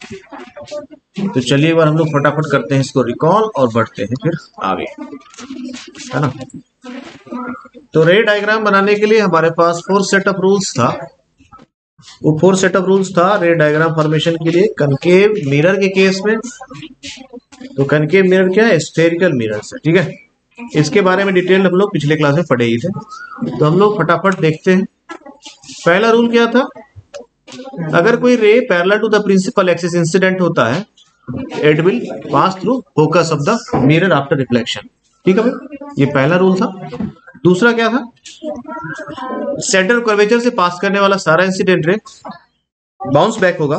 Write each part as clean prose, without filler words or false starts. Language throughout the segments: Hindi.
तो चलिए एक बार हम लोग फटाफट करते हैं इसको रिकॉल और बढ़ते हैं फिर आगे, है ना। तो रे डायग्राम बनाने के लिए हमारे पास 4 सेट ऑफ रूल्स था। वो 4 सेट ऑफ रूल्स था रे डायग्राम फॉर्मेशन के लिए। कनकेव मिरर के केस में, तो कनकेव मिरर क्या है, स्फेरिकल मिरर है, ठीक है। इसके बारे में डिटेल हम लोग पिछले क्लास में पढ़े ही थे, तो हम लोग फटाफट देखते हैं। पहला रूल क्या था, अगर कोई ray parallel to the principal axis incident होता है, it will pass through focus of the mirror after reflection. ठीक है भाई, ये पहला रूल था। दूसरा क्या था, सेंटर कर्वेचर से पास करने वाला सारा इंसिडेंट रे बाउंस बैक होगा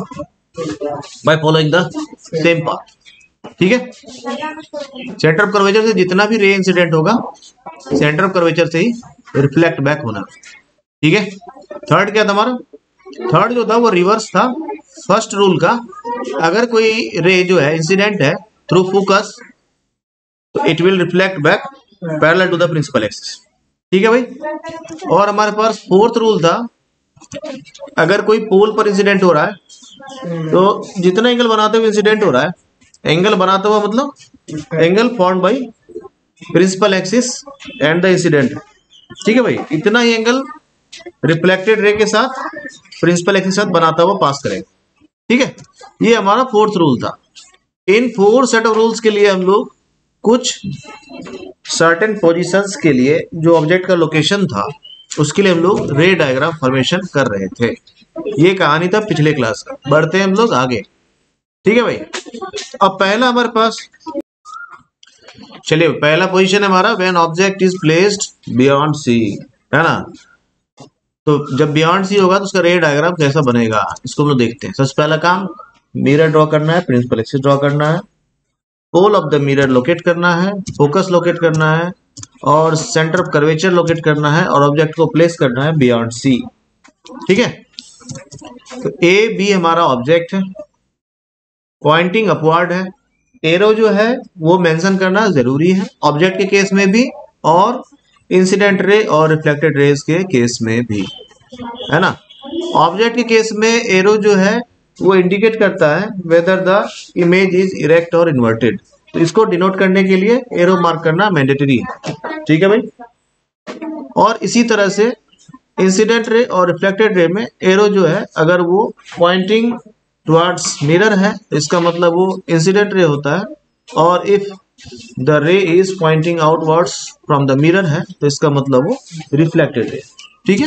by following the same path. ठीक है, सेंटर ऑफ कर्वेचर से जितना भी रे इंसिडेंट होगा सेंटर ऑफ कर्वेचर से ही रिफ्लेक्ट बैक होना। ठीक है। थर्ड क्या था हमारा, थर्ड जो था वो रिवर्स था फर्स्ट रूल का। अगर कोई रे जो है इंसिडेंट है थ्रू फोकस, तो it will reflect back parallel to the principal axis. ठीक है भाई। और हमारे पास फोर्थ रूल था, अगर कोई पोल पर इंसिडेंट हो रहा है तो जितना एंगल बनाते हुए इंसिडेंट हो रहा है, एंगल बनाता हुआ मतलब angle formed by principal axis and the incident. ठीक है भाई, इतना ही एंगल रिफ्लेक्टेड रे के साथ प्रिंसिपल एक्सिस के साथ बनाता हुआ पास करेगा। ठीक है, ये हमारा फोर्थ रूल था। इन 4 सेट ऑफ रूल्स के लिए हम लोग कुछ सर्टेन पोजीशंस के लिए जो ऑब्जेक्ट का लोकेशन था उसके लिए हम लोग रे डायग्राम फॉर्मेशन कर रहे थे। ये कहानी था पिछले क्लास का। बढ़ते हैं हम लोग आगे। ठीक है भाई, अब पहला हमारे पास, चलिए पहला पोजीशन है हमारा when object is placed beyond C, है ना। तो जब बियॉन्ड सी होगा तो उसका रे डायग्राम कैसा बनेगा इसको हम लोग देखते हैं। सबसे पहला काम मिरर ड्रॉ करना है, प्रिंसिपल एक्सिस ड्रॉ करना है, pole of the mirror locate करना है, फोकस लोकेट करना है और सेंटर ऑफ कर्वेचर लोकेट करना है और ऑब्जेक्ट को प्लेस करना है बियॉन्ड सी। ठीक है, तो ए बी हमारा ऑब्जेक्ट है, पॉइंटिंग अपवर्ड है, एरो जो है वो मेंशन करना जरूरी है ऑब्जेक्ट के केस में भी और इंसिडेंट रे और रिफ्लेक्टेड रेज के केस में भी, है ना। ऑब्जेक्ट के केस में एरो जो है वो इंडिकेट करता है whether the image is erect और इन्वर्टेड, तो इसको डिनोट करने के लिए एरो मार्क करना मैंडेटरी है। ठीक है भाई। और इसी तरह से इंसिडेंट रे और रिफ्लेक्टेड रे में एरो जो है अगर वो पॉइंटिंग टुवर्ड्स मिरर है इसका मतलब वो इंसिडेंट रे होता है, और इफ द रे is pointing outwards from the mirror है तो इसका मतलब वो रिफ्लेक्टेड रे। ठीक है,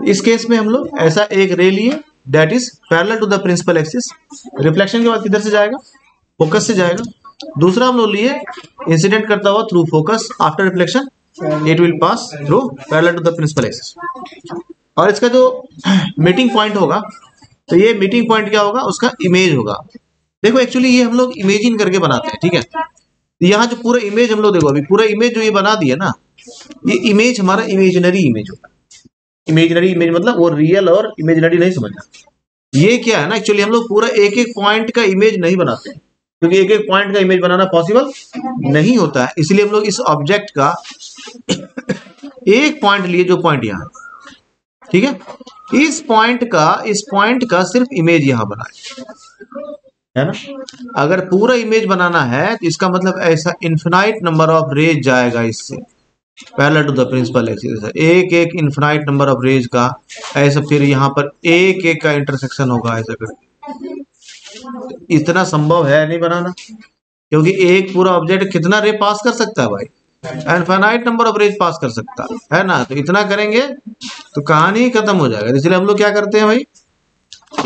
इस केस में हम लोग ऐसा एक रे लिए that is parallel to the principal axis. Reflection के बाद किधर से जाएगा, फोकस से जाएगा। दूसरा हम लोग लिए इंसिडेंट करता हुआ through focus, after reflection it will pass through parallel to the principal axis. और इसका जो मीटिंग पॉइंट होगा, तो ये मीटिंग पॉइंट क्या होगा, उसका इमेज होगा। देखो एक्चुअली ये हम लोग इमेजिन करके बनाते हैं। ठीक है, यहाँ जो पूरा इमेज हम लोग देखो, अभी पूरा इमेज जो ये बना दिया ना, ये इमेज हमारा इमेजिनरी इमेज होगा। इमेजिनरी इमेज मतलब वो रियल और इमेजिनरी नहीं समझना। ये क्या है ना, एक्चुअली हम लोग पूरा एक एक पॉइंट का इमेज नहीं बनाते हैं क्योंकि एक एक पॉइंट का इमेज बनाना पॉसिबल नहीं होता है। इसलिए हम लोग इस ऑब्जेक्ट का एक पॉइंट लिए, जो पॉइंट यहाँ, ठीक है, इस पॉइंट का सिर्फ इमेज यहां बनाए, है ना। अगर पूरा इमेज बनाना है तो इसका मतलब ऐसा इन्फिनाइट नंबर ऑफ रेज जाएगा इससे parallel to the principal axis, एक एक इन्फिनाइट नंबर ऑफ रेज का ऐसा, फिर यहाँ पर एक एक का इंटरसेक्शन होगा ऐसा करके। इतना संभव है नहीं बनाना, क्योंकि एक पूरा ऑब्जेक्ट कितना रे पास कर सकता है भाई, इनफाइनाइट नंबर ऑफ रेज पास कर सकता है ना। तो इतना करेंगे तो कहानी ही खत्म हो जाएगा। इसलिए हम लोग क्या करते हैं भाई,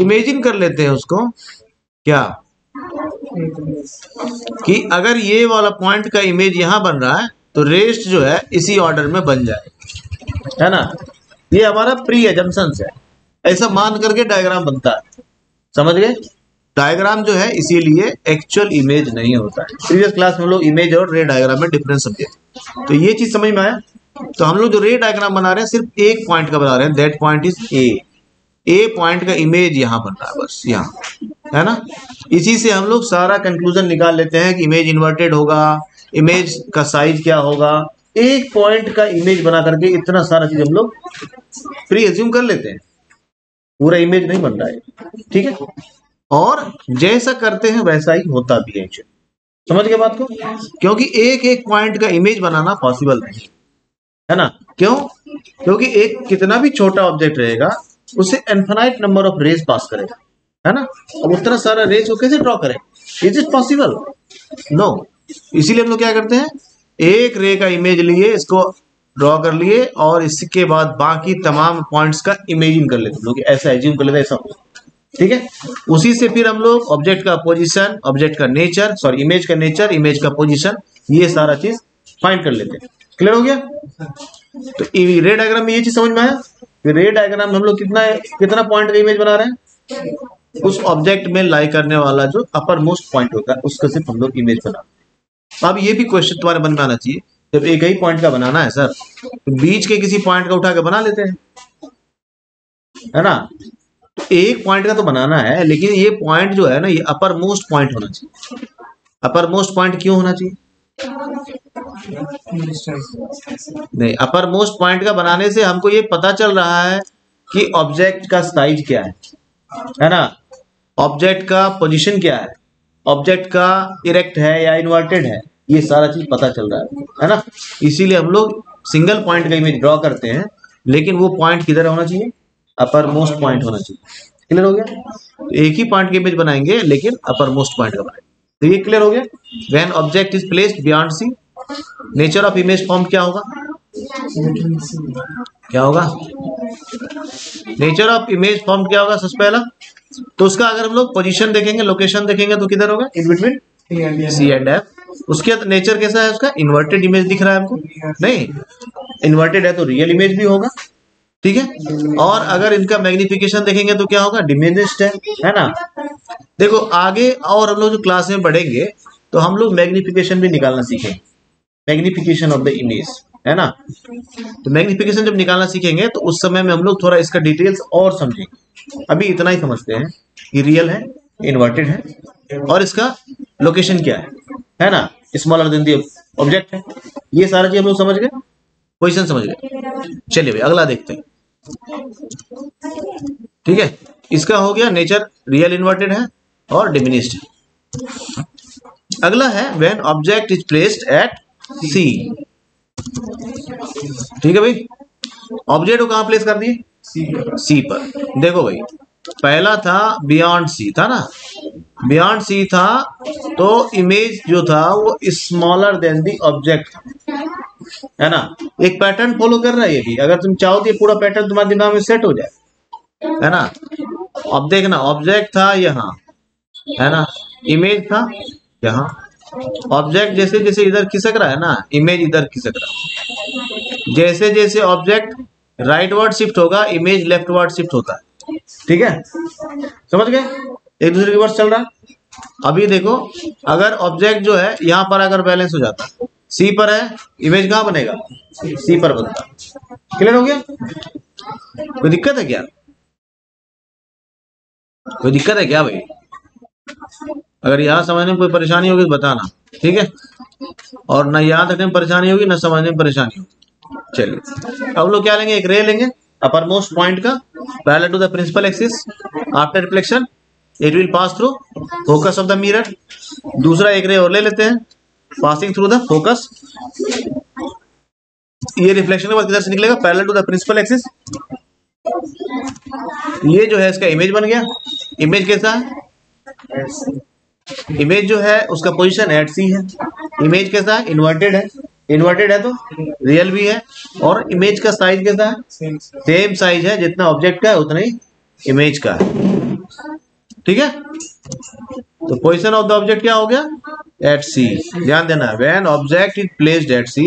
इमेजिन कर लेते हैं उसको, क्या कि अगर ये वाला पॉइंट का इमेज यहां बन रहा है तो रेस्ट जो है इसी ऑर्डर में बन जाएगा, है ना। ये हमारा प्री एजम्पशंस है, ऐसा मान करके डायग्राम बनता है, समझ गए। डायग्राम जो है इसीलिए एक्चुअल इमेज नहीं होता है। प्रीवियस क्लास में हम लोग इमेज और रे डायग्राम में डिफरेंस समझे, तो ये चीज समझ में आया। तो हम लोग जो रे डायग्राम बना रहे हैं सिर्फ एक पॉइंट का बना रहे हैं, that point is a point का इमेज यहां बन रहा है बस, यहाँ, है ना। इसी से हम लोग सारा कंक्लूजन निकाल लेते हैं कि इमेज इन्वर्टेड होगा, इमेज का साइज क्या होगा। एक पॉइंट का इमेज बना करके इतना सारा चीज हम लोग प्री एज्यूम कर लेते हैं, पूरा इमेज नहीं बन रहा है। ठीक है, और जैसा करते हैं वैसा ही होता भी है। समझ गए बात को? क्योंकि एक एक पॉइंट का इमेज बनाना पॉसिबल नहीं है ना। क्यों? क्योंकि एक कितना भी छोटा ऑब्जेक्ट रहेगा उसे इनफिनाइट नंबर ऑफ रेज पास करेगा, है ना। अब उतना सारा रेज को कैसे ड्रॉ करें? Is it possible? नो। इसीलिए हम लोग क्या करते हैं, एक रे का इमेज लिए, इसको ड्रॉ कर लिए, और इसके बाद बाकी तमाम पॉइंट्स का इमेजिन कर लेते हैं, ऐसा एज्यूम कर लेते हैं ऐसा हो। ठीक है, उसी से फिर हम लोग ऑब्जेक्ट का पोजीशन, ऑब्जेक्ट का नेचर, सॉरी इमेज का नेचर, इमेज का पोजीशन, ये सारा चीज फाइंड कर लेते हैं। क्लियर हो गया? तो रे डायग्राम में ये चीज समझ में आया कि रे डायग्राम में हम लोग कितना पॉइंट का इमेज बना रहे हैं, उस ऑब्जेक्ट में लाई करने वाला जो अपर मोस्ट पॉइंट होता है उसका सिर्फ हम लोग इमेज बना रहे हैं। अब ये भी क्वेश्चन तुम्हारे मन में आना चाहिए, जब एक ही पॉइंट का बनाना है सर, तो बीच के किसी पॉइंट का उठा के बना लेते हैं, है ना। तो एक पॉइंट का तो बनाना है, लेकिन ये पॉइंट जो है ना, ये अपर मोस्ट पॉइंट होना चाहिए। अपर मोस्ट पॉइंट क्यों होना चाहिए? नहीं, अपर मोस्ट पॉइंट का बनाने से हमको ये पता चल रहा है कि ऑब्जेक्ट का साइज क्या है ना, ऑब्जेक्ट का पोजीशन क्या है, ऑब्जेक्ट का इरेक्ट है या इन्वर्टेड है, ये सारा चीज पता चल रहा है ना। इसीलिए हम लोग सिंगल पॉइंट का इमेज ड्रॉ करते हैं, लेकिन वो पॉइंट किधर होना चाहिए? अपर मोस्ट पॉइंट होना चाहिए। क्लियर हो गया? तो एक ही पॉइंट की इमेज बनाएंगे, लेकिन अपर मोस्ट पॉइंट का बनाएंगे। तो ये क्लियर हो गया। When object is placed beyond C, nature of image form क्या होगा? क्या होगा? नेचर ऑफ इमेज फॉर्म क्या होगा? सबसे पहला तो उसका अगर हम लोग पोजीशन देखेंगे, लोकेशन देखेंगे, तो किधर होगा? In between C and F. उसके बाद नेचर कैसा है उसका? इन्वर्टेड इमेज दिख रहा है हमको? नहीं, इन्वर्टेड है तो रियल इमेज भी होगा। ठीक है, और अगर इनका मैग्निफिकेशन देखेंगे तो क्या होगा? डिमिनिश्ड है ना। देखो आगे और हम लोग जो क्लास में बढ़ेंगे तो हम लोग मैग्निफिकेशन भी निकालना सीखेंगे, मैग्निफिकेशन ऑफ द इमेज, है ना। तो मैग्निफिकेशन जब निकालना सीखेंगे तो उस समय में हम लोग थोड़ा इसका डिटेल्स और समझेंगे। अभी इतना ही समझते हैं कि रियल है, इन्वर्टेड है, और इसका लोकेशन क्या है ना, स्मॉलर देन द ऑब्जेक्ट है। ये सारा चीज हम लोग समझ गए, क्वेश्चन समझ गए। चलिए भाई अगला देखते हैं। ठीक है, इसका हो गया नेचर रियल इन्वर्टेड है और डिमिनिश्ड है। अगला है when object is placed at C. ठीक है भाई, ऑब्जेक्ट को कहां प्लेस कर दिए? सी पर। देखो भाई, पहला था बियॉन्ड सी था ना, बियॉन्ड सी था तो इमेज जो था वो स्मॉलर देन दी ऑब्जेक्ट था, है ना। एक पैटर्न फॉलो कर रहा है ये भी, अगर तुम चाहो तो ये पूरा पैटर्न तुम्हारे दिमाग में सेट हो जाए, है ना। अब देखना, ऑब्जेक्ट था यहाँ, है ना, इमेज था यहाँ। ऑब्जेक्ट जैसे जैसे इधर खिसक रहा है ना, इमेज इधर खिसक रहा है। जैसे जैसे ऑब्जेक्ट राइट वर्ड शिफ्ट होगा, इमेज लेफ्ट वर्ड शिफ्ट होता है। ठीक है, समझ गए? एक दूसरे के वर्ड चल रहा है। अभी देखो, अगर ऑब्जेक्ट जो है यहाँ पर अगर बैलेंस हो जाता, सी पर है, इमेज कहाँ बनेगा? सी पर बनता। क्लियर हो गया? कोई दिक्कत है क्या? कोई दिक्कत है क्या भाई? अगर यहाँ समझने में कोई परेशानी होगी तो बताना, ठीक है। और ना याद रखने में परेशानी होगी, ना समझने में परेशानी होगी। चलिए अब लोग क्या लेंगे? एक रे लेंगे अपर मोस्ट पॉइंट का, parallel to the principal axis, after reflection it will pass through focus of the mirror. दूसरा एक रे और ले लेते हैं, पासिंग थ्रू द फोकस। ये रिफ्लेक्शन के बाद किधर से निकलेगा? Parallel to the principal axis. ये जो है इसका इमेज बन गया। इमेज कैसा है? इमेज जो है उसका पोजीशन एट सी है। इमेज कैसा है? इन्वर्टेड है। इन्वर्टेड है तो रियल भी है। और इमेज का साइज कैसा है? सेम साइज है, जितना ऑब्जेक्ट का है उतना ही इमेज का है। ठीक है, तो पोजीशन ऑफ द ऑब्जेक्ट क्या हो गया? At C. ध्यान देना, when object is placed at C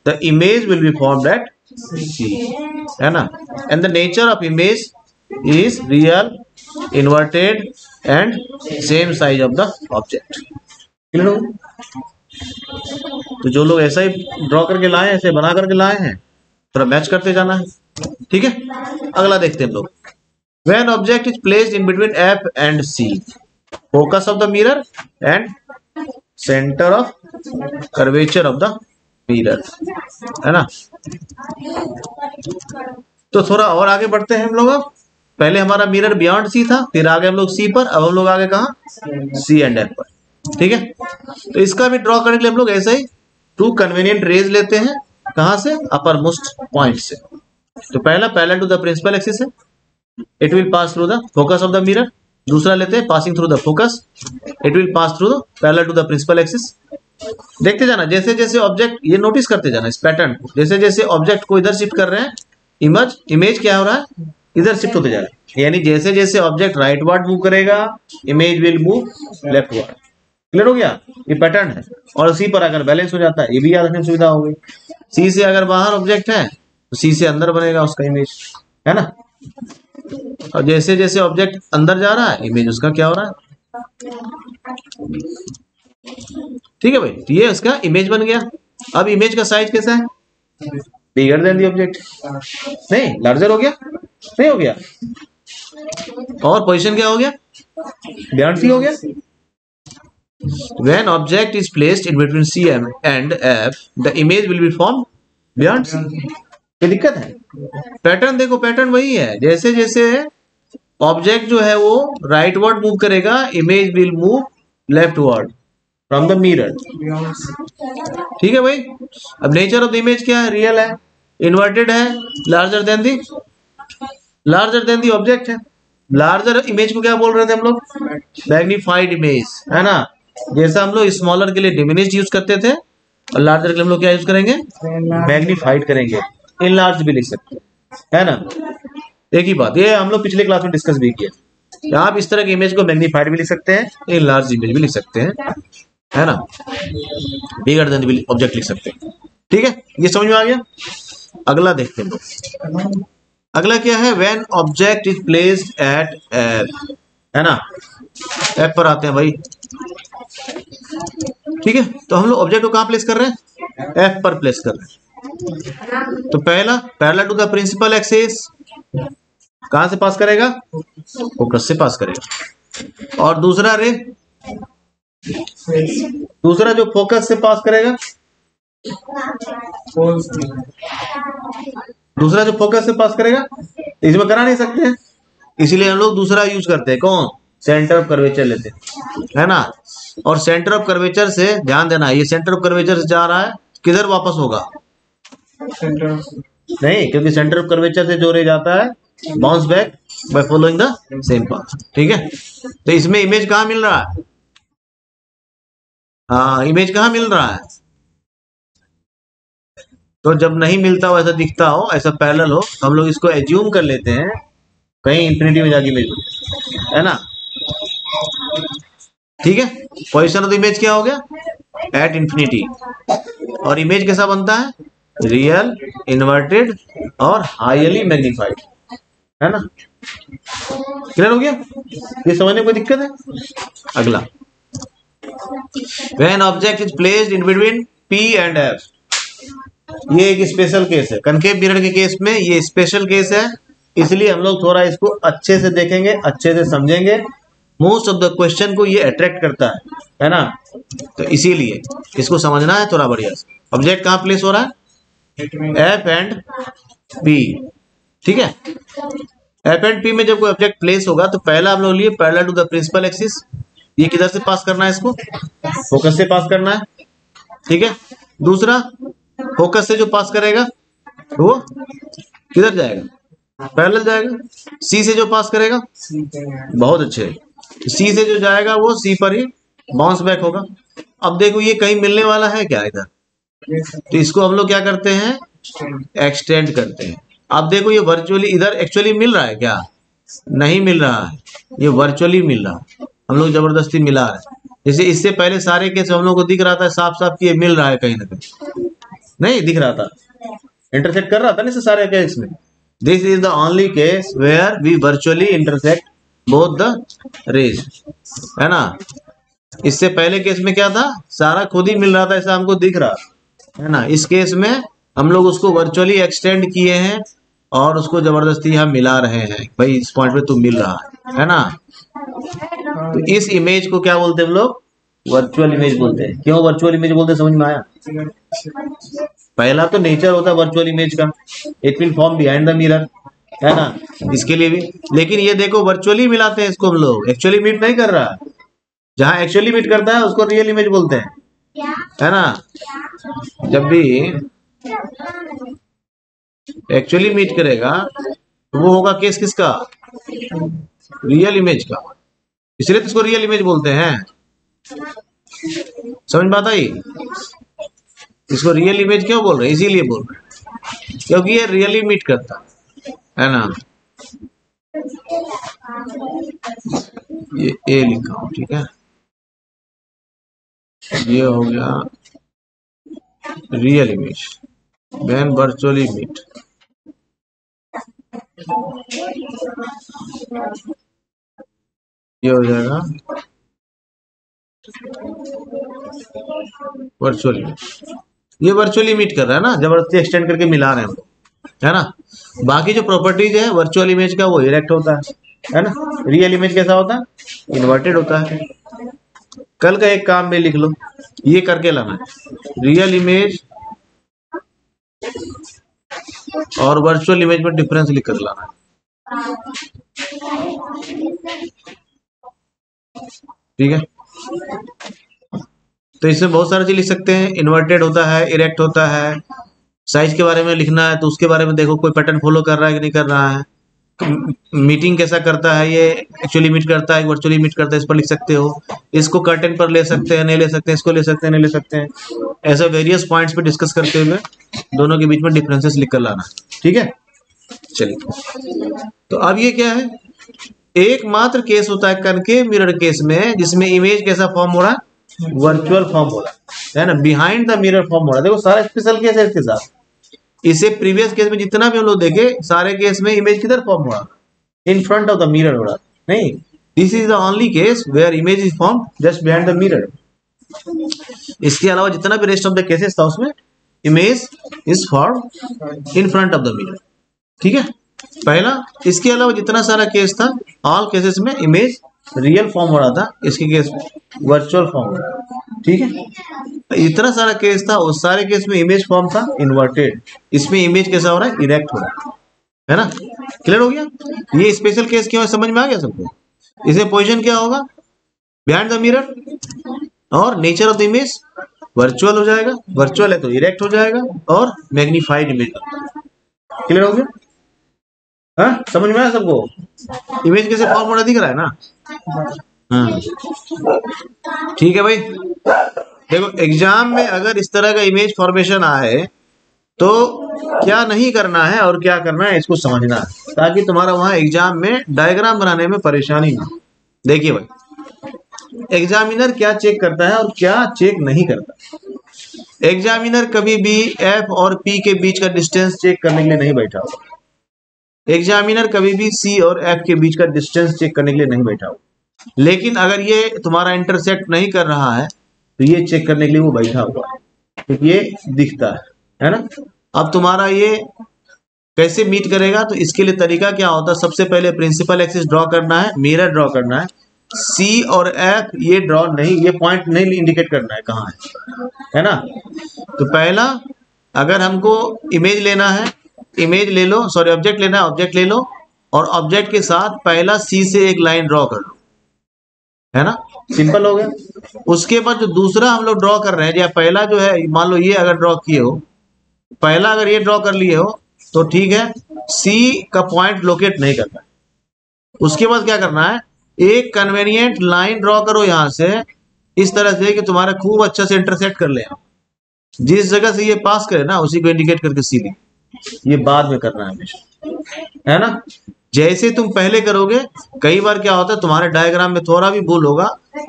the image will be formed at C, है ना। And the nature of image is real, inverted and same size of the object. Clear हो? तो जो लोग ऐसा ही ड्रॉ करके लाए, ऐसे बना करके लाए हैं, थोड़ा मैच करते जाना है। ठीक है, अगला देखते हैं लोग। When object is placed in between F and C, focus of the mirror and center of curvature of the mirror, है ना। तो थोड़ा और आगे बढ़ते हैं हम लोग अब। पहले हमारा मिरर बियॉन्ड सी था, फिर आगे हम लोग सी पर, अब हम लोग आगे कहाँ, सी एंड एफ पर। ठीक है, तो इसका भी ड्रॉ करने के लिए हम लोग ऐसे ही टू कन्वीनियंट रेज लेते हैं, कहां से, अपर मोस्ट पॉइंट से। तो पहला parallel to the principal axis है, it will pass through the focus of the mirror. दूसरा लेते हैं passing through the focus, it will pass through the parallel to the principal axis. देखते जाना, जैसे जैसे ऑब्जेक्ट, ये नोटिस करते जाना इस पैटर्न को, जैसे जैसे ऑब्जेक्ट को इधर शिफ्ट कर रहे हैं, इमेज क्या हो रहा है, इधर शिफ्ट होते जा रहा है। यानी जैसे जैसे ऑब्जेक्ट राइट वर्ड मूव करेगा, image will move left word. Clear हो गया, ये पैटर्न है। और सी पर अगर बैलेंस हो जाता है, ये भी याद रखने में सुविधा हो गई। सी से अगर बाहर ऑब्जेक्ट है तो सी से अंदर बनेगा उसका इमेज, है ना। और जैसे जैसे ऑब्जेक्ट अंदर जा रहा है, इमेज उसका क्या हो रहा है। ठीक है भाई, तो ये उसका इमेज बन गया। अब इमेज का साइज कैसा है, बिगर देन दी ऑब्जेक्ट, नहीं लार्जर हो गया, नहीं हो गया। और पोजीशन क्या हो गया, बियॉन्ड सी हो गया। When object is placed in between C and F, the image will be formed beyond C. कोई दिक्कत है, पैटर्न देखो, पैटर्न वही है। जैसे जैसे ऑब्जेक्ट जो है वो राइट वर्ड मूव करेगा, image will move left word from the mirror. ठीक है भाई। अब नेचर ऑफ द इमेज क्या है, रियल है, इन्वर्टेड है, लार्जर देन दी ऑब्जेक्ट है। लार्जर इमेज को क्या बोल रहे थे हम लोग, मैग्नीफाइड इमेज, है ना। जैसा हम लोग स्मॉलर के लिए डिमिनिश्ड यूज करते थे, और लार्जर के लिए हम लोग क्या यूज करेंगे, मैग्नीफाइड करेंगे। इनलार्ज भी लिख सकते हैं, है ना। एक ही बात, ये हम लोग पिछले क्लास में डिस्कस भी किया। आप इस तरह की इमेज को मैग्नीफाइड भी लिख सकते हैं, इनलार्ज इमेज भी लिख सकते हैं, है ना, बिगर देन भी ऑब्जेक्ट लिख सकते हैं। ठीक है, ये समझ में आ गया। अगला देखते हैं, अगला क्या है, when object is placed eight F, है ना। एफ पर आते हैं भाई। ठीक है, तो हम लोग ऑब्जेक्ट को कहां प्लेस कर रहे हैं, एफ पर प्लेस कर रहे हैं। तो पहला parallel to the principal axis, कहां से पास करेगा, फोकस से पास करेगा। और दूसरा रे, दूसरा जो फोकस से पास करेगा, दूसरा जो फोकस से पास करेगा, इसमें करा नहीं सकते हैं, इसीलिए हम लोग दूसरा यूज करते हैं, कौन, सेंटर ऑफ कर्वेचर लेते हैं, है ना। और सेंटर ऑफ कर्वेचर से ध्यान देना, ये सेंटर ऑफ कर्वेचर से जा रहा है, किधर वापस होगा, नहीं, क्योंकि सेंटर ऑफ कर्वेचर से जो रे जाता है, bounce back by following the same path. ठीक है, तो इसमें इमेज कहां मिल रहा है, हाँ, इमेज कहां मिल रहा है। तो जब नहीं मिलता हो, ऐसा दिखता हो, ऐसा पैरेलल हो, तो हम लोग इसको एज्यूम कर लेते हैं कहीं इंफिनिटी में जाके इमेज, है ना। ठीक है, पोजीशन ऑफ द इमेज क्या हो गया, एट इंफिनिटी। और इमेज कैसा बनता है, रियल, इन्वर्टेड और हाईली मैग्नीफाइड, है ना। क्लियर हो गया, ये समझने में कोई दिक्कत है। अगला, when object is placed in between P and F, ये एक स्पेशल केस है, कनकेव मिरर के केस में ये स्पेशल केस है, इसलिए हम लोग थोड़ा इसको अच्छे से देखेंगे, अच्छे से समझेंगे। मोस्ट ऑफ द क्वेश्चन को ये अट्रैक्ट करता है ना, तो इसीलिए इसको समझना है थोड़ा बढ़िया से। ऑब्जेक्ट कहाँ प्लेस हो रहा है, F एंड P। ठीक है, F एंड P में जब कोई ऑब्जेक्ट प्लेस होगा, तो पहला हम लोग लिए parallel to the principal axis, ये किधर से पास करना है, इसको फोकस से पास करना है। ठीक है, दूसरा फोकस से जो पास करेगा वो किधर जाएगा, पैरेलल जाएगा। सी से जो पास करेगा, बहुत अच्छे, सी से जो जाएगा वो सी पर ही बाउंस बैक होगा। अब देखो ये कहीं मिलने वाला है क्या इधर, तो इसको हम लोग क्या करते हैं, एक्सटेंड करते हैं। अब देखो ये वर्चुअली इधर एक्चुअली मिल रहा है क्या, नहीं मिल रहा है, ये वर्चुअली मिल रहा है, हम लोग जबरदस्ती मिला रहे हैं। जैसे इससे पहले सारे केस हम लोग को दिख रहा था साफ साफ कि ये मिल रहा है, कहीं ना कहीं नहीं दिख रहा था, इंटरसेक्ट कर रहा था ना सारे केस में। This is the only case where we virtually intersect both the rays, है ना। इससे पहले केस में क्या था, सारा खुद ही मिल रहा था, ऐसा हमको दिख रहा है ना। इस केस में हम लोग उसको वर्चुअली एक्सटेंड किए हैं और उसको जबरदस्ती हम मिला रहे हैं, भाई इस पॉइंट पे तू मिल रहा है ना। तो इस इमेज को क्या बोलते हैं हम लोग, वर्चुअल इमेज बोलते हैं। क्यों वर्चुअल इमेज बोलते हैं, समझ में आया। पहला तो नेचर होता है वर्चुअल इमेज का, it will form behind the mirror, है ना, इसके लिए भी। लेकिन ये देखो वर्चुअली मिलाते हैं इसको हम लोग, एक्चुअली मीट नहीं कर रहा। जहां एक्चुअली मीट करता है उसको रियल इमेज बोलते हैं, है ना। जब भी एक्चुअली मीट करेगा तो वो होगा केस किसका, रियल इमेज का, इसलिए तो इसको रियल इमेज बोलते हैं। समझ बात आई, इसको रियल इमेज क्यों बोल रहे हैं, इसीलिए बोल रहे हैं क्योंकि ये रियली मीट करता है ना। ये ए लिखा हूं, ठीक है, ये हो गया real image when virtually meet. ये हो जाएगा वर्चुअली, ये वर्चुअली मीट कर रहा है ना, जबरदस्ती एक्सटेंड करके मिला रहे हैं हम, है ना। बाकी जो प्रॉपर्टीज है वर्चुअल इमेज का वो इरेक्ट होता है ना। रियल इमेज कैसा होता है, इन्वर्टेड होता है। कल का एक काम में लिख लो, ये करके लाना है, रियल इमेज और वर्चुअल इमेज में डिफरेंस लिख कर लाना है, ठीक है। तो इसमें बहुत सारी चीज लिख सकते हैं, इन्वर्टेड होता है, इरेक्ट होता है। साइज के बारे में लिखना है तो उसके बारे में देखो कोई पैटर्न फॉलो कर रहा है कि नहीं कर रहा है, मीटिंग कैसा करता है, ये एक्चुअली मीट करता है, वर्चुअली मीट करता है, इस पर लिख सकते हो। इसको कर्टेन पर ले सकते हैं, नहीं ले सकते हैं, इसको ले सकते हैं, नहीं ले सकते हैं। ऐसा वेरियस पॉइंट्स पे डिस्कस करते हुए दोनों के बीच में डिफरेंसेस लिख कर लाना, ठीक है। चलिए, तो अब ये क्या है, एकमात्र केस होता है कनकेव मिरर केस में जिसमें इमेज कैसा फॉर्म हो रहा है, वर्चुअल फॉर्म हो रहा है ना, बिहाइंड द मिरर फॉर्म हो रहा है। देखो सारा स्पेशल केस है इसके साथ। इसे प्रीवियस केस में जितना भी हम लोग देखे, सारे केस में इमेज किधर फॉर्म हो रहा, in front of the mirror हो रहा, नहीं, this is the only case where image is form just behind the mirror. इसके अलावा जितना भी रेस्ट ऑफ द केसेस था उसमें image is form in front of the mirror, ठीक है, पहला। इसके अलावा जितना सारा केस था, ऑल केसेस में इमेज रियल फॉर्म हो रहा था, इसके केस में वर्चुअल फॉर्म हो रहा था, ठीक है। इतना सारा केस था, उस सारे केस में इमेज फॉर्म था इन्वर्टेड, इसमें इमेज कैसा हो रहा है, इरेक्ट हो रहा है ना। क्लियर हो गया, ये स्पेशल केस क्यों है, समझ में आ गया सबको। इसमें पोजीशन क्या होगा, बिहाइंड द मिरर, और nature of the image virtual हो जाएगा, वर्चुअल है तो इरेक्ट हो जाएगा, और मैग्नीफाइड इमेज। क्लियर हो गया, हाँ समझ में आया सबको। इमेज कैसे फॉर्म हो रहा दिख रहा है ना, हाँ ठीक है भाई। देखो एग्जाम में अगर इस तरह का इमेज फॉर्मेशन आए तो क्या नहीं करना है और क्या करना है इसको समझना है, ताकि तुम्हारा वहां एग्जाम में डायग्राम बनाने में परेशानी ना। देखिए भाई, एग्जामिनर क्या चेक करता है और क्या चेक नहीं करता। एग्जामिनर कभी भी एफ और पी के बीच का डिस्टेंस चेक करने के लिए नहीं बैठा होगा। एग्जामिनर कभी भी सी और एफ के बीच का डिस्टेंस चेक करने के लिए नहीं बैठा होगा। लेकिन अगर ये तुम्हारा इंटरसेक्ट नहीं कर रहा है तो ये चेक करने के लिए वो बैठा हुआ है, तो ये दिखता है ना। अब तुम्हारा ये कैसे मीट करेगा, तो इसके लिए तरीका क्या होता है, सबसे पहले प्रिंसिपल एक्सिस ड्रॉ करना है, मिरर ड्रॉ करना है, सी और एफ ये ड्रॉ नहीं, ये पॉइंट नहीं इंडिकेट करना है कहाँ है ना। तो पहला, अगर हमको इमेज लेना है, इमेज ले लो, सॉरी ऑब्जेक्ट लेना है, ऑब्जेक्ट ले लो, और ऑब्जेक्ट के साथ पहला सी से एक लाइन ड्रॉ कर लो, है ना, सिंपल हो गया। उसके बाद जो दूसरा हम लोग ड्रॉ कर रहे हैं, या पहला जो है, मान लो ये अगर ड्रॉ किए हो, पहला अगर ये ड्रॉ कर लिए हो तो ठीक है, सी का पॉइंट लोकेट नहीं करना है। उसके बाद क्या करना है, एक कन्वेनियंट लाइन ड्रॉ करो यहां से, इस तरह से कि तुम्हारा खूब अच्छा से इंटरसेक्ट कर ले, जिस जगह से ये पास करे ना उसी को इंडिकेट करके सीधी, ये बाद में करना है हमेशा, है ना। जैसे तुम पहले करोगे, कई बार क्या होता है तुम्हारे डायग्राम में थोड़ा भी भूल होगा,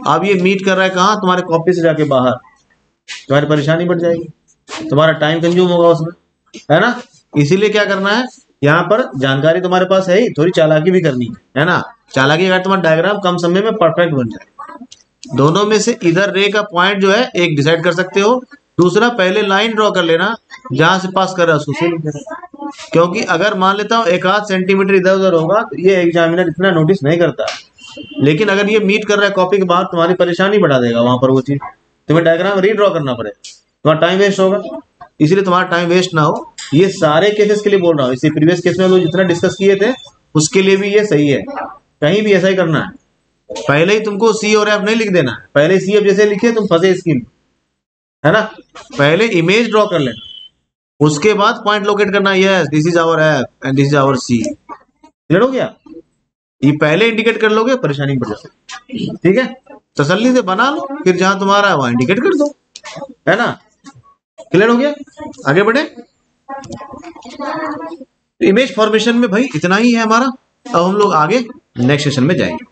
अब ये मीट कर रहा है कहाँ, तुम्हारे कॉपी से जाके बाहर, तुम्हारी परेशानी बढ़ जाएगी, तुम्हारा टाइम कंज्यूम होगा उसमें, है ना। इसीलिए क्या करना है, यहाँ पर जानकारी तुम्हारे पास है ही, थोड़ी चालाकी भी करनी है ना। चालाकी अगर तुम्हारा डायग्राम कम समय में परफेक्ट बन जाए। दोनों में से इधर रे का पॉइंट जो है एक डिसाइड कर सकते हो, दूसरा पहले लाइन ड्रॉ कर लेना, जहां से पास कर रहा है उसको सील कर, क्योंकि अगर मान लेता हूँ एक आध सेंटीमीटर इधर उधर होगा तो ये एग्जामिनर इतना नोटिस नहीं करता, लेकिन अगर ये मीट कर रहा है कॉपी के बाद, तुम्हारी परेशानी बढ़ा देगा वहां पर वो चीज, तुम्हें डायग्राम रीड्रॉ करना पड़ेगा, तुम्हारा टाइम वेस्ट होगा, इसीलिए तुम्हारा टाइम वेस्ट ना हो। ये सारे केसेस के लिए बोल रहा हूँ, इसी प्रीवियस केस में जो जितना डिस्कस किए थे उसके लिए भी ये सही है। कहीं भी ऐसा ही करना है, पहले ही तुमको सी और एफ नहीं लिख देना है। पहले सी एफ जैसे लिखे तुम फंसे स्कीम, है ना। पहले इमेज ड्रॉ कर लेना, उसके बाद पॉइंट लोकेट करना, yes this is our F and this is our C. Clear हो गया। ये पहले इंडिकेट कर लोगे परेशानी बढ़ जाती, ठीक है। तसल्ली से बना लो, फिर जहां तुम्हारा है वहां इंडिकेट कर दो, है ना। क्लियर हो गया। आगे बढ़े। इमेज फॉर्मेशन में भाई इतना ही है हमारा। अब हम लोग आगे नेक्स्ट सेशन में जाएंगे।